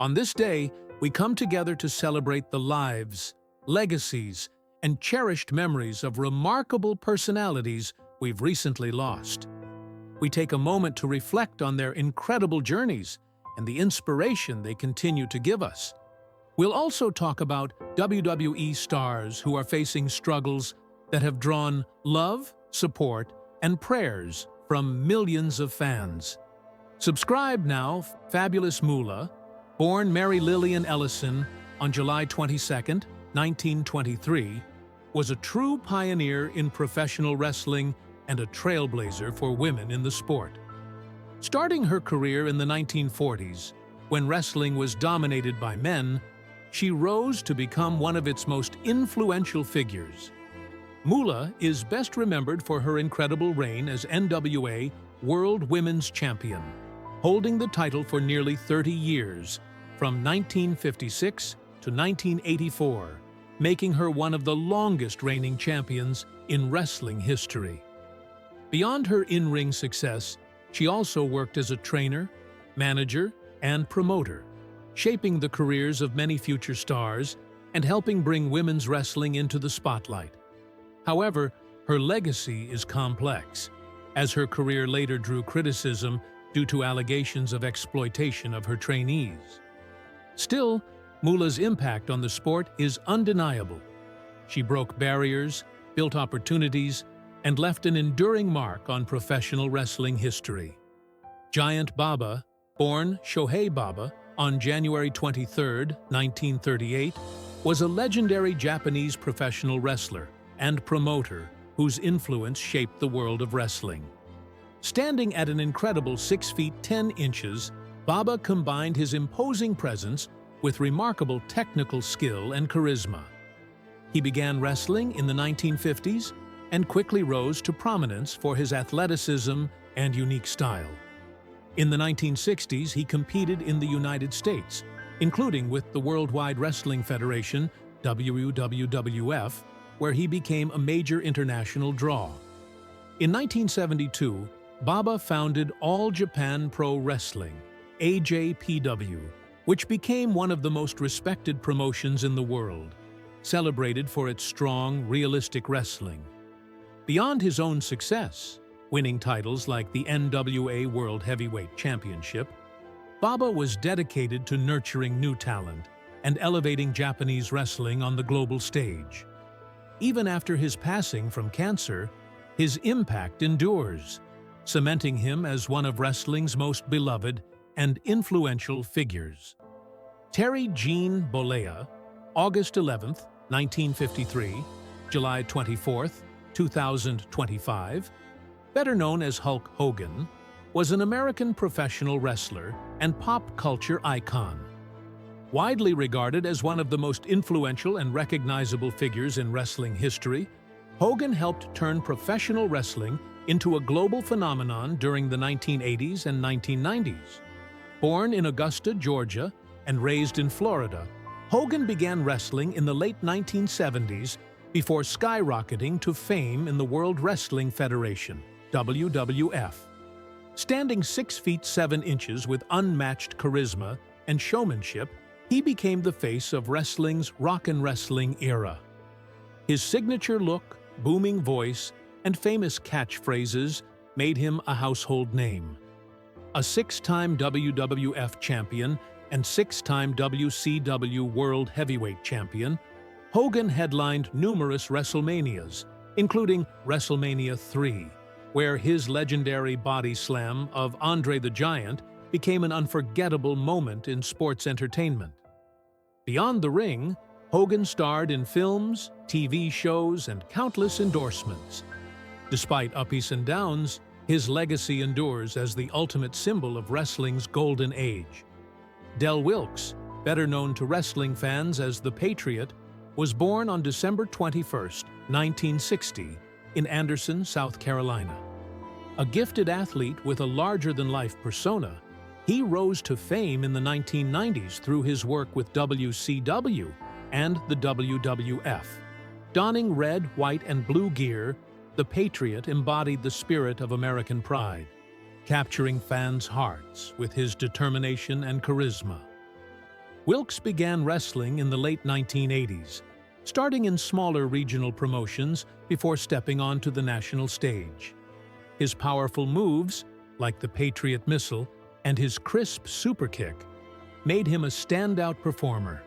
On this day, we come together to celebrate the lives, legacies, and cherished memories of remarkable personalities we've recently lost. We take a moment to reflect on their incredible journeys and the inspiration they continue to give us. We'll also talk about WWE stars who are facing struggles that have drawn love, support, and prayers from millions of fans. Subscribe now. Fabulous Moolah, born Mary Lillian Ellison on July 22, 1923, was a true pioneer in professional wrestling and a trailblazer for women in the sport. Starting her career in the 1940s, when wrestling was dominated by men, she rose to become one of its most influential figures. Moolah is best remembered for her incredible reign as NWA World Women's Champion, holding the title for nearly 30 years, from 1956 to 1984, making her one of the longest reigning champions in wrestling history. Beyond her in-ring success, she also worked as a trainer, manager, and promoter, shaping the careers of many future stars and helping bring women's wrestling into the spotlight. However, her legacy is complex, as her career later drew criticism due to allegations of exploitation of her trainees. Still, Moolah's impact on the sport is undeniable. She broke barriers, built opportunities, and left an enduring mark on professional wrestling history. Giant Baba, born Shohei Baba on January 23, 1938, was a legendary Japanese professional wrestler and promoter whose influence shaped the world of wrestling. Standing at an incredible 6 feet 10 inches, Baba combined his imposing presence with remarkable technical skill and charisma. He began wrestling in the 1950s and quickly rose to prominence for his athleticism and unique style. In the 1960s, he competed in the United States, including with the Worldwide Wrestling Federation, WWF, where he became a major international draw. In 1972, Baba founded All Japan Pro Wrestling, AJPW, which became one of the most respected promotions in the world, celebrated for its strong, realistic wrestling. Beyond his own success, winning titles like the NWA World Heavyweight Championship, Baba was dedicated to nurturing new talent and elevating Japanese wrestling on the global stage. Even after his passing from cancer, his impact endures, cementing him as one of wrestling's most beloved and influential figures. Terry Bollea, August 11, 1953, July 24, 2025, better known as Hulk Hogan, was an American professional wrestler and pop culture icon. Widely regarded as one of the most influential and recognizable figures in wrestling history, Hogan helped turn professional wrestling into a global phenomenon during the 1980s and 1990s. Born in Augusta, Georgia, and raised in Florida, Hogan began wrestling in the late 1970s before skyrocketing to fame in the World Wrestling Federation, WWF. Standing 6 feet 7 inches with unmatched charisma and showmanship, he became the face of wrestling's rock and wrestling era. His signature look, booming voice, and famous catchphrases made him a household name. A 6-time WWF champion and 6-time WCW World Heavyweight Champion, Hogan headlined numerous WrestleManias, including WrestleMania 3, where his legendary body slam of Andre the Giant became an unforgettable moment in sports entertainment. Beyond the ring, Hogan starred in films, TV shows, and countless endorsements. Despite ups and downs, his legacy endures as the ultimate symbol of wrestling's golden age. Del Wilkes, better known to wrestling fans as the Patriot, was born on December 21, 1960, in Anderson, South Carolina. A gifted athlete with a larger-than-life persona, he rose to fame in the 1990s through his work with WCW and the WWF. Donning red, white, and blue gear, the Patriot embodied the spirit of American pride, capturing fans' hearts with his determination and charisma. Wilkes began wrestling in the late 1980s, starting in smaller regional promotions before stepping onto the national stage. His powerful moves, like the Patriot Missile and his crisp superkick, made him a standout performer.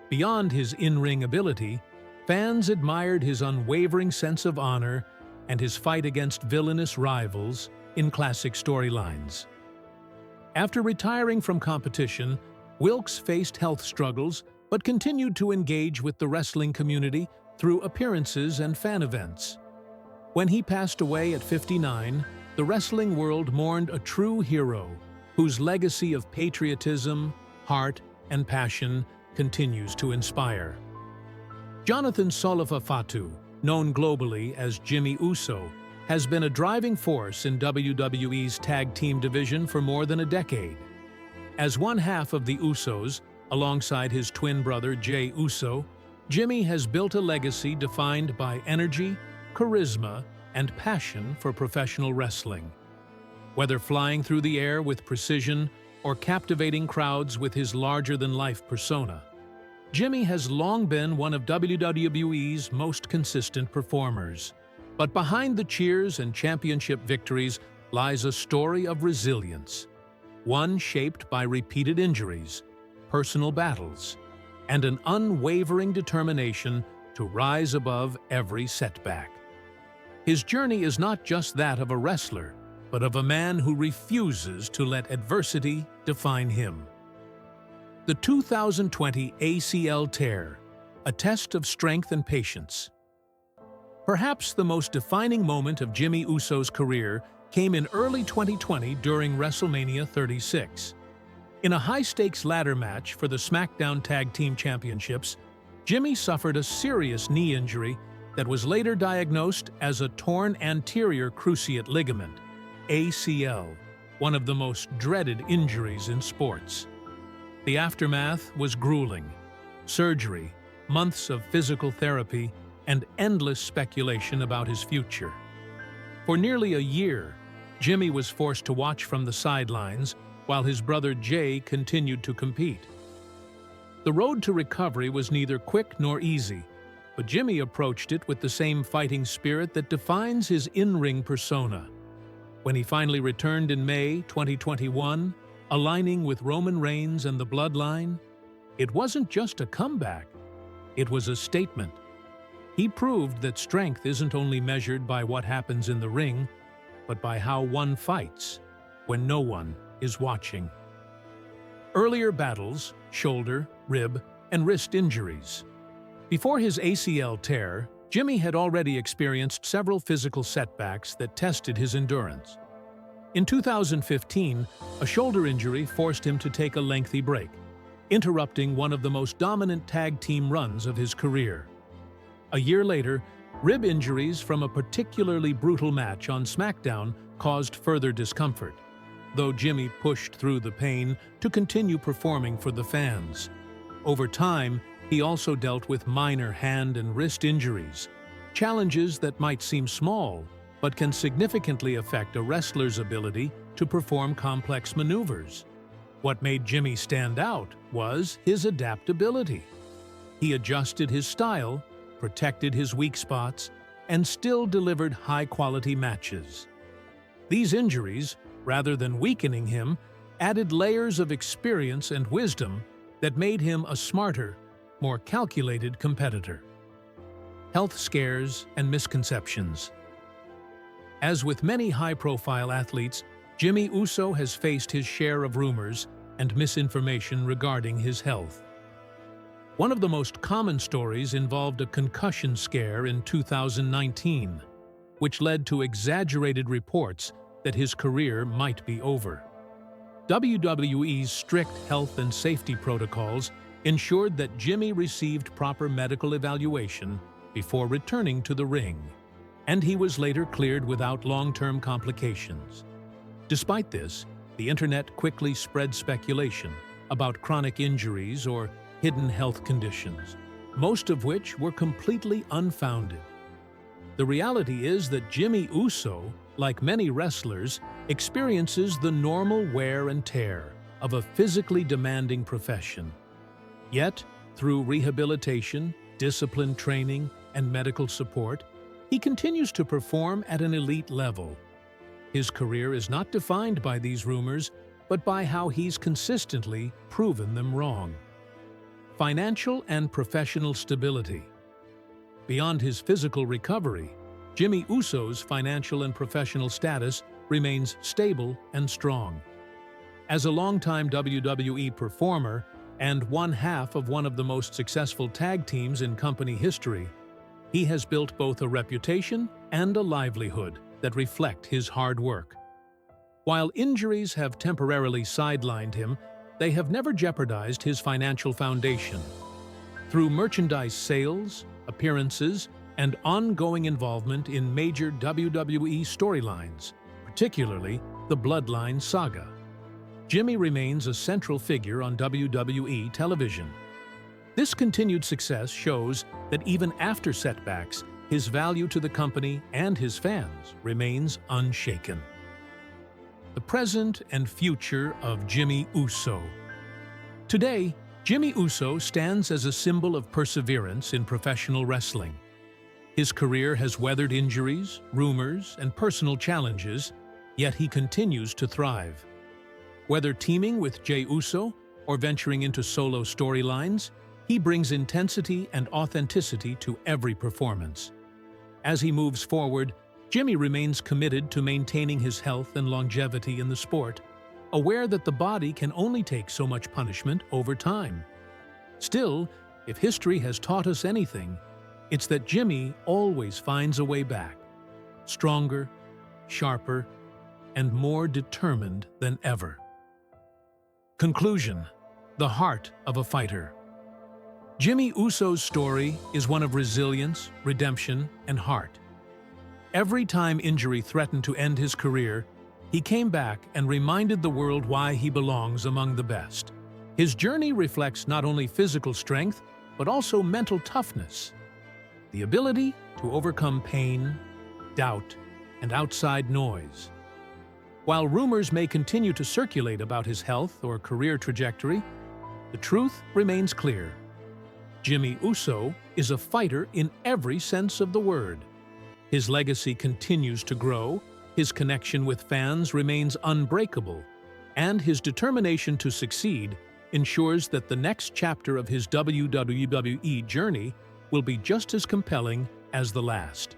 Beyond his in-ring ability, fans admired his unwavering sense of honor and his fight against villainous rivals in classic storylines. After retiring from competition, Wilkes faced health struggles but continued to engage with the wrestling community through appearances and fan events. When he passed away at 59, the wrestling world mourned a true hero whose legacy of patriotism, heart, and passion continues to inspire. Jonathan Solifafatu, known globally as Jimmy Uso, has been a driving force in WWE's tag team division for more than a decade. As one half of the Usos, alongside his twin brother Jey Uso, Jimmy has built a legacy defined by energy, charisma, and passion for professional wrestling. Whether flying through the air with precision or captivating crowds with his larger-than-life persona, Jimmy has long been one of WWE's most consistent performers. But behind the cheers and championship victories lies a story of resilience, one shaped by repeated injuries, personal battles, and an unwavering determination to rise above every setback. His journey is not just that of a wrestler, but of a man who refuses to let adversity define him. The 2020 ACL tear, a test of strength and patience. Perhaps the most defining moment of Jimmy Uso's career came in early 2020 during WrestleMania 36. In a high-stakes ladder match for the SmackDown Tag Team Championships, Jimmy suffered a serious knee injury that was later diagnosed as a torn anterior cruciate ligament, ACL, one of the most dreaded injuries in sports. The aftermath was grueling: surgery, months of physical therapy, and endless speculation about his future. For nearly a year, Jimmy was forced to watch from the sidelines while his brother Jey continued to compete. The road to recovery was neither quick nor easy, but Jimmy approached it with the same fighting spirit that defines his in-ring persona. When he finally returned in May 2021, aligning with Roman Reigns and the Bloodline, it wasn't just a comeback, it was a statement. He proved that strength isn't only measured by what happens in the ring, but by how one fights when no one is watching. Earlier battles, shoulder, rib, and wrist injuries. Before his ACL tear, Jimmy had already experienced several physical setbacks that tested his endurance. In 2015, a shoulder injury forced him to take a lengthy break, interrupting one of the most dominant tag team runs of his career. A year later, rib injuries from a particularly brutal match on SmackDown caused further discomfort, though Jimmy pushed through the pain to continue performing for the fans. Over time, he also dealt with minor hand and wrist injuries, challenges that might seem small, but can significantly affect a wrestler's ability to perform complex maneuvers. What made Jimmy stand out was his adaptability. He adjusted his style, protected his weak spots, and still delivered high-quality matches. These injuries, rather than weakening him, added layers of experience and wisdom that made him a smarter, more calculated competitor. Health scares and misconceptions. As with many high-profile athletes, Jimmy Uso has faced his share of rumors and misinformation regarding his health. One of the most common stories involved a concussion scare in 2019, which led to exaggerated reports that his career might be over. WWE's strict health and safety protocols ensured that Jimmy received proper medical evaluation before returning to the ring, and he was later cleared without long-term complications. Despite this, the internet quickly spread speculation about chronic injuries or hidden health conditions, most of which were completely unfounded. The reality is that Jimmy Uso, like many wrestlers, experiences the normal wear and tear of a physically demanding profession. Yet, through rehabilitation, discipline training, and medical support, he continues to perform at an elite level. His career is not defined by these rumors, but by how he's consistently proven them wrong. Financial and professional stability. Beyond his physical recovery, Jimmy Uso's financial and professional status remains stable and strong. As a longtime WWE performer and one half of one of the most successful tag teams in company history, he has built both a reputation and a livelihood that reflect his hard work. While injuries have temporarily sidelined him, they have never jeopardized his financial foundation. Through merchandise sales, appearances, and ongoing involvement in major WWE storylines, particularly the Bloodline saga, Jimmy remains a central figure on WWE television. This continued success shows that even after setbacks, his value to the company and his fans remains unshaken. The present and future of Jimmy Uso. Today, Jimmy Uso stands as a symbol of perseverance in professional wrestling. His career has weathered injuries, rumors, and personal challenges, yet he continues to thrive. Whether teaming with Jey Uso or venturing into solo storylines, he brings intensity and authenticity to every performance. As he moves forward, Jimmy remains committed to maintaining his health and longevity in the sport, aware that the body can only take so much punishment over time. Still, if history has taught us anything, it's that Jimmy always finds a way back, stronger, sharper, and more determined than ever. Conclusion: the heart of a fighter. Jimmy Uso's story is one of resilience, redemption, and heart. Every time injury threatened to end his career, he came back and reminded the world why he belongs among the best. His journey reflects not only physical strength, but also mental toughness. The ability to overcome pain, doubt, and outside noise. While rumors may continue to circulate about his health or career trajectory, the truth remains clear. Jimmy Uso is a fighter in every sense of the word. His legacy continues to grow, his connection with fans remains unbreakable, and his determination to succeed ensures that the next chapter of his WWE journey will be just as compelling as the last.